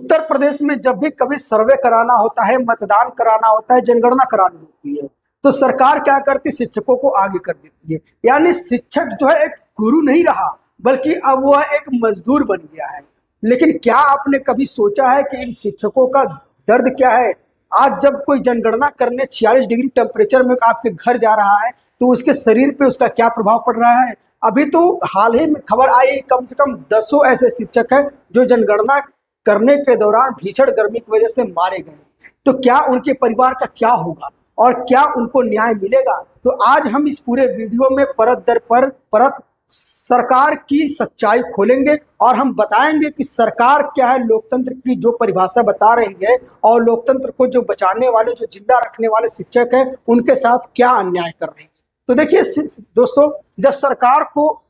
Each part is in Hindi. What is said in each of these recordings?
उत्तर प्रदेश में जब भी कभी सर्वे कराना होता है, मतदान कराना होता है, जनगणना करानी होती है, तो सरकार क्या करती है, शिक्षकों को आगे कर देती है। यानी शिक्षक जो है एक गुरु नहीं रहा, बल्कि अब वह एक मजदूर बन गया है। लेकिन क्या आपने कभी सोचा है कि इन शिक्षकों का दर्द क्या है? आज जब कोई जनगणना करने 46 डिग्री टेम्परेचर में आपके घर जा रहा है, तो उसके शरीर पे उसका क्या प्रभाव पड़ रहा है? अभी तो हाल ही में खबर आई, कम से कम 10 ऐसे शिक्षक हैं जो जनगणना करने के दौरान भीषण गर्मी की वजह से मारे गए। तो क्या उनके परिवार का क्या होगा और क्या उनको न्याय मिलेगा? तो आज हम इस पूरे वीडियो में परत दर परत सरकार की सच्चाई खोलेंगे और हम बताएंगे कि सरकार क्या है, लोकतंत्र की जो परिभाषा बता रही है और लोकतंत्र को जो बचाने वाले, जो जिंदा रखने वाले शिक्षक हैं, उनके साथ क्या अन्याय कर रहे हैं। तो देखिए दोस्तों, जब सरकार को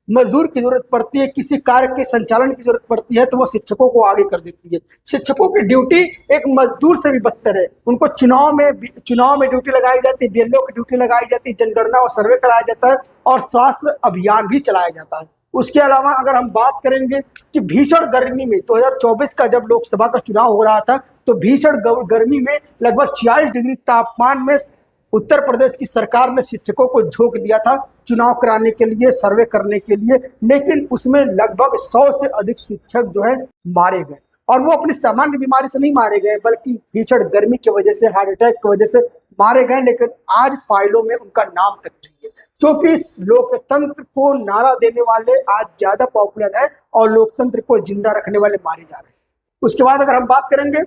मजदूर की जरूरत पड़ती है, किसी कार्य के संचालन की जरूरत पड़ती है, तो वो शिक्षकों को आगे कर देती है। शिक्षकों की ड्यूटी एक मजदूर से भी बदतर है। उनको चुनाव में ड्यूटी लगाई जाती है, बीएलओ की ड्यूटी लगाई जाती है, जनगणना और सर्वे कराया जाता है और स्वास्थ्य अभियान भी चलाया जाता है। उसके अलावा अगर हम बात करेंगे कि भीषण गर्मी में 2024 का जब लोकसभा का चुनाव हो रहा था, तो भीषण गर्मी में लगभग 46 डिग्री तापमान में उत्तर प्रदेश की सरकार ने शिक्षकों को झोंक दिया था चुनाव कराने के लिए, सर्वे करने के लिए। लेकिन उसमें लगभग 100 से अधिक शिक्षक जो है मारे गए, और वो अपनी सामान्य बीमारी से नहीं मारे गए, बल्कि भीषण गर्मी की वजह से, हार्ट अटैक की वजह से मारे गए। लेकिन आज फाइलों में उनका नाम तक नहीं है, क्योंकि इस लोकतंत्र को नारा देने वाले आज ज्यादा पॉपुलर है और लोकतंत्र को जिंदा रखने वाले मारे जा रहे हैं। उसके बाद अगर हम बात करेंगे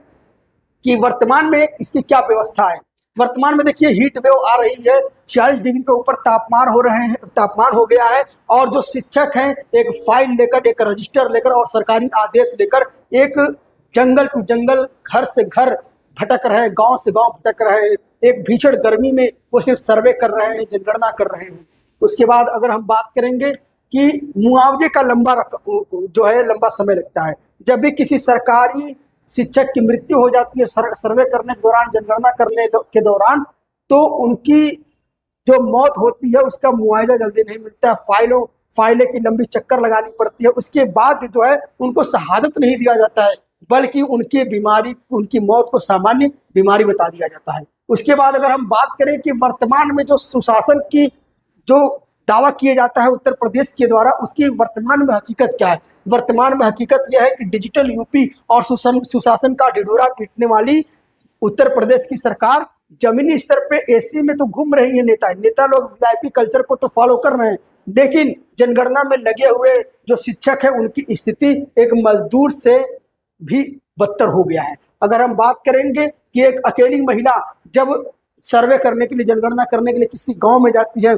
कि वर्तमान में इसकी क्या व्यवस्था है, वर्तमान में देखिए हीट वेव आ रही है, 46 डिग्री के ऊपर तापमान हो गया है, और जो शिक्षक हैं एक फाइल लेकर, एक रजिस्टर लेकर और सरकारी आदेश लेकर एक जंगल टू जंगल, घर से घर भटक रहे हैं, गांव से गांव भटक रहे हैं। एक भीषण गर्मी में वो सिर्फ सर्वे कर रहे हैं, जनगणना कर रहे हैं। उसके बाद अगर हम बात करेंगे कि मुआवजे का लंबा समय लगता है। जब भी किसी सरकारी शिक्षक की मृत्यु हो जाती है सर्वे करने के दौरान, जनगणना करने के दौरान, तो उनकी जो मौत होती है उसका मुआवजा जल्दी नहीं मिलता है, फाइलें की लंबी चक्कर लगानी पड़ती है। उसके बाद जो है उनको शहादत नहीं दिया जाता है, बल्कि उनकी मौत को सामान्य बीमारी बता दिया जाता है। उसके बाद अगर हम बात करें कि वर्तमान में जो सुशासन की जो दावा किया जाता है उत्तर प्रदेश के द्वारा, उसकी वर्तमान में हकीकत क्या है? वर्तमान में हकीकत यह है कि डिजिटल यूपी और सुशासन का ढिढोरा पीटने वाली उत्तर प्रदेश की सरकार जमीनी स्तर पे एसी में तो घूम रही है। नेता लोग वीआईपी कल्चर को तो फॉलो कर रहे हैं, लेकिन जनगणना में लगे हुए जो शिक्षक है उनकी स्थिति एक मजदूर से भी बदतर हो गया है। अगर हम बात करेंगे कि एक अकेली महिला जब सर्वे करने के लिए, जनगणना करने के लिए किसी गाँव में जाती है,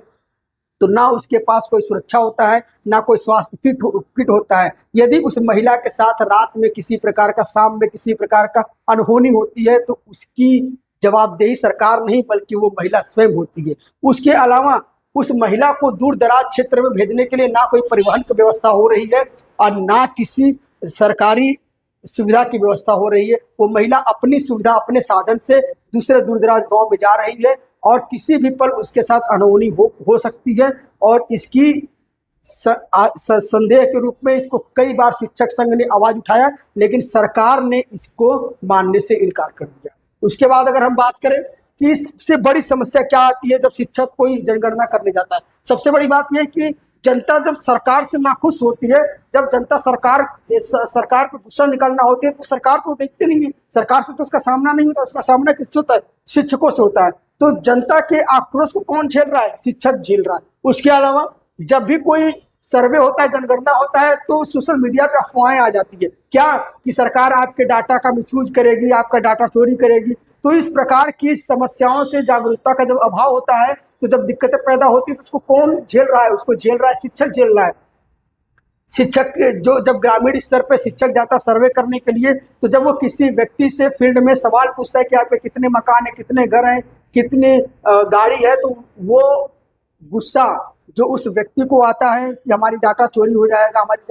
तो ना उसके पास कोई सुरक्षा होता है, ना कोई स्वास्थ्य किट होता है। यदि उस महिला के साथ रात में किसी प्रकार का, शाम में किसी प्रकार का अनहोनी होती है, तो उसकी जवाबदेही सरकार नहीं बल्कि वो महिला स्वयं होती है। उसके अलावा उस महिला को दूर दराज क्षेत्र में भेजने के लिए ना कोई परिवहन की व्यवस्था हो रही है और ना किसी सरकारी सुविधा की व्यवस्था हो रही है। वो महिला अपनी सुविधा, अपने साधन से दूसरे दूर दराज गाँव में जा रही है और किसी भी पल उसके साथ अनहोनी हो सकती है। और इसकी संदेह के रूप में इसको कई बार शिक्षक संघ ने आवाज उठाया, लेकिन सरकार ने इसको मानने से इनकार कर दिया। उसके बाद अगर हम बात करें कि सबसे बड़ी समस्या क्या आती है जब शिक्षक कोई जनगणना करने जाता है, सबसे बड़ी बात यह है कि जनता जब सरकार से नाखुश होती है, जब जनता सरकार पर गुस्सा निकालना होती है, तो सरकार को देखते नहीं है। सरकार से तो उसका सामना नहीं होता, उसका सामना किससे होता है? शिक्षकों से होता है। तो जनता के आक्रोश को कौन झेल रहा है? शिक्षक झेल रहा है। उसके अलावा जब भी कोई सर्वे होता है, जनगणना होता है, तो सोशल मीडिया पे अफवाहें आ जाती है क्या कि सरकार आपके डाटा का मिसयूज करेगी, आपका डाटा चोरी करेगी। तो इस प्रकार की समस्याओं से जागरूकता का जब अभाव होता है, तो जब दिक्कतें पैदा होती है, तो उसको कौन झेल रहा है? उसको झेल रहा है शिक्षक, झेल रहा है। शिक्षक जो जब ग्रामीण स्तर पे शिक्षक जाता सर्वे करने के लिए, तो जब वो किसी व्यक्ति से फील्ड में सवाल पूछता है कि आपके कितने मकान है, कितने घर हैं, कितनी गाड़ी है, तो वो गुस्सा जो उस व्यक्ति को आता है कि हमारी डाटा चोरी हो जाएगा, हमारी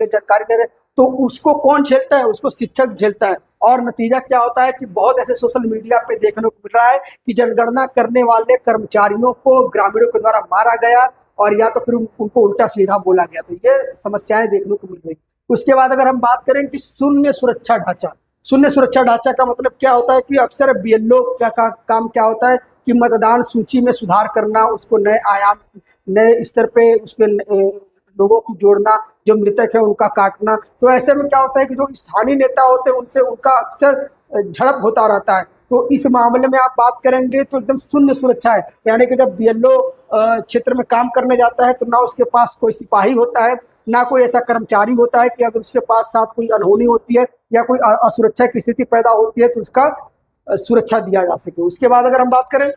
जानकारी दे रहे, तो उसको कौन झेलता है? उसको शिक्षक झेलता है। और नतीजा क्या होता है कि बहुत ऐसे सोशल मीडिया पे देखने को मिल रहा है कि जनगणना करने वाले कर्मचारियों को ग्रामीणों के द्वारा मारा गया और या तो फिर उनको उल्टा सीधा बोला गया। तो ये समस्याएं देखने को मिल रही। उसके बाद अगर हम बात करें कि शून्य सुरक्षा ढांचा, शून्य सुरक्षा ढांचा का मतलब क्या होता है कि अक्सर बीएलओ काम क्या होता है कि मतदान सूची में सुधार करना, उसको नए आयाम, नए स्तर पे उसके लोगों को जोड़ना, जो मृतक है उनका काटना। तो ऐसे में क्या होता है कि जो स्थानीय नेता होते हैं उनसे उनका अक्सर झड़प होता रहता है। तो इस मामले में आप बात करेंगे तो एकदम शून्य सुरक्षा है, यानी कि जब बीएलओ क्षेत्र में काम करने जाता है तो ना उसके पास कोई सिपाही होता है, ना कोई ऐसा कर्मचारी होता है कि अगर उसके पास साथ कोई अनहोनी होती है या कोई असुरक्षा की स्थिति पैदा होती है तो उसका सुरक्षा दिया जा सके। उसके बाद अगर हम बात करें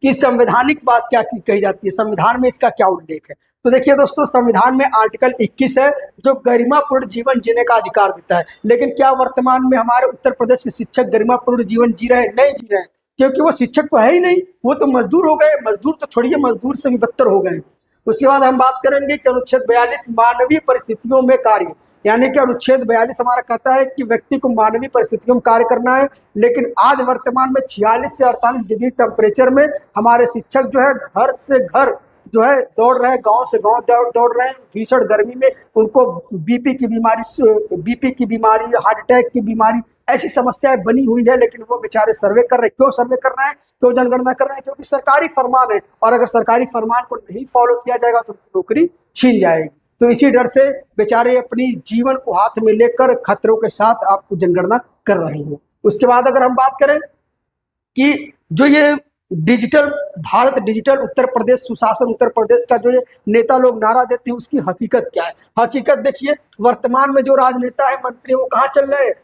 कि संवैधानिक बात क्या कही जाती है, संविधान में इसका क्या उल्लेख है, तो देखिए दोस्तों, संविधान में आर्टिकल 21 है जो गरिमापूर्ण जीवन जीने का अधिकार देता है। लेकिन क्या वर्तमान में हमारे उत्तर प्रदेश के शिक्षक गरिमापूर्ण जीवन जी रहे हैं? नहीं जी रहे हैं, क्योंकि वो शिक्षक तो है ही नहीं, वो तो मजदूर हो गए। मजदूर तो छोड़िए, मजदूर से भी बदतर हो गए। उसके बाद हम बात करेंगे कि अनुच्छेद 42 मानवीय परिस्थितियों में कार्य, यानी कि अनुच्छेद 42 हमारा कहता है कि व्यक्ति को मानवीय परिस्थितियों में कार्य करना है। लेकिन आज वर्तमान में 46 से 48 डिग्री टेम्परेचर में हमारे शिक्षक जो है घर से घर जो है दौड़ रहे हैं, गांव से गांव दौड़ रहे हैं। भीषण गर्मी में उनको बीपी की बीमारी, हार्ट अटैक की बीमारी, ऐसी समस्याएं बनी हुई है। लेकिन वो बेचारे सर्वे कर रहे हैं। क्यों सर्वे कर रहे हैं, क्यों जनगणना कर रहे हैं? क्योंकि सरकारी फरमान है, और अगर सरकारी फरमान को नहीं फॉलो किया जाएगा तो नौकरी छीन जाएगी। तो इसी डर से बेचारे अपनी जीवन को हाथ में लेकर खतरों के साथ आपको जनगणना कर रहे हैं। उसके बाद अगर हम बात करें कि जो ये डिजिटल भारत, डिजिटल उत्तर प्रदेश, सुशासन उत्तर प्रदेश का जो ये नेता लोग नारा देते हैं, उसकी हकीकत क्या है? हकीकत देखिए, वर्तमान में जो राजनेता है, मंत्री, वो कहाँ चल रहे हैं?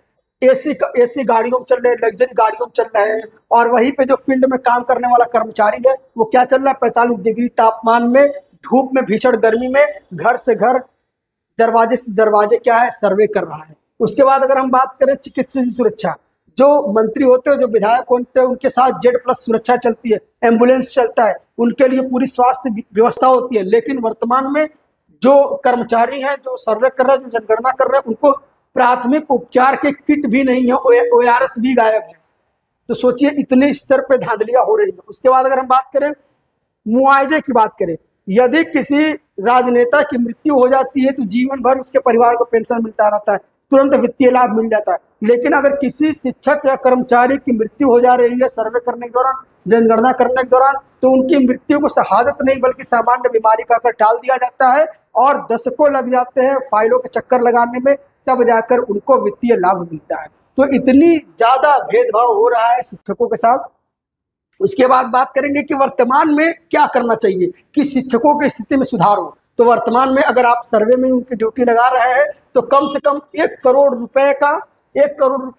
एसी गाड़ियों में चल रहे हैं, लग्जरी गाड़ियों में चल रहे हैं। और वहीं पे जो फील्ड में काम करने वाला कर्मचारी है वो क्या चल रहा है? 45 डिग्री तापमान में, धूप में, भीषण गर्मी में, घर से घर, दरवाजे से दरवाजे क्या है, सर्वे कर रहा है। उसके बाद अगर हम बात करें चिकित्सीय सुरक्षा, जो मंत्री होते हैं, जो विधायक होते हैं, उनके साथ Z+ सुरक्षा चलती है, एम्बुलेंस चलता है, उनके लिए पूरी स्वास्थ्य व्यवस्था होती है। लेकिन वर्तमान में जो कर्मचारी हैं, जो सर्वे कर रहे हैं, जो जनगणना कर रहे हैं, उनको प्राथमिक उपचार के किट भी नहीं है, ORS भी गायब है। तो सोचिए इतने स्तर पे धांधलियां हो रही है। उसके बाद अगर हम बात करें मुआवजे की बात करें, यदि किसी राजनेता की मृत्यु हो जाती है तो जीवन भर उसके परिवार को पेंशन मिलता रहता है, तुरंत वित्तीय लाभ मिल जाता है। लेकिन अगर किसी शिक्षक या कर्मचारी की मृत्यु हो जा रही है सर्वे करने के दौरान, जनगणना करने के दौरान, तो उनकी मृत्यु को शहादत नहीं बल्कि सामान्य बीमारी का कर टाल दिया जाता है, और दशकों लग जाते हैं फाइलों के चक्कर लगाने में, तब जाकर उनको वित्तीय लाभ मिलता है। तो इतनी ज्यादा भेदभाव हो रहा है शिक्षकों के साथ। उसके बाद बात करेंगे कि वर्तमान में क्या करना चाहिए कि शिक्षकों की स्थिति में सुधार हो। तो वर्तमान में अगर आप सर्वे में उनकी ड्यूटी लगा रहे हैं तो कम से कम 1 करोड़ रुपए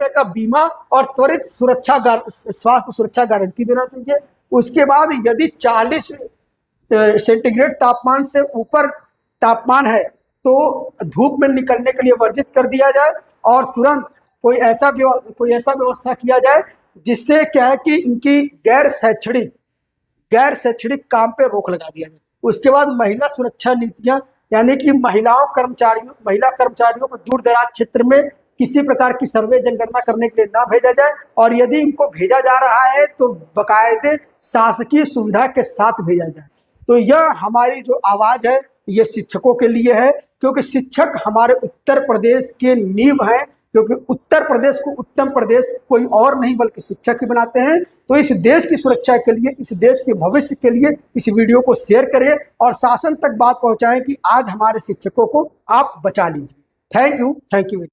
का बीमा और त्वरित स्वास्थ्य सुरक्षा गारंटी देना चाहिए। उसके बाद यदि 40 सेंटीग्रेड तापमान से ऊपर तापमान है तो धूप में निकलने के लिए वर्जित कर दिया जाए, और तुरंत कोई ऐसा व्यवस्था किया जाए जिससे क्या है कि इनकी गैर शैक्षणिक काम पे रोक लगा दिया जाए। उसके बाद महिला सुरक्षा नीतियां, यानी कि महिला कर्मचारियों को दूर दराज क्षेत्र में किसी प्रकार की सर्वे जनगणना करने के लिए ना भेजा जाए, और यदि इनको भेजा जा रहा है तो बकायदे शासकीय सुविधा के साथ भेजा जाए। तो यह हमारी जो आवाज है ये शिक्षकों के लिए है, क्योंकि शिक्षक हमारे उत्तर प्रदेश के नींव हैं। क्योंकि उत्तर प्रदेश को उत्तम प्रदेश कोई और नहीं बल्कि शिक्षक ही बनाते हैं। तो इस देश की सुरक्षा के लिए, इस देश के भविष्य के लिए इस वीडियो को शेयर करें और शासन तक बात पहुंचाएं कि आज हमारे शिक्षकों को आप बचा लीजिए। Thank you.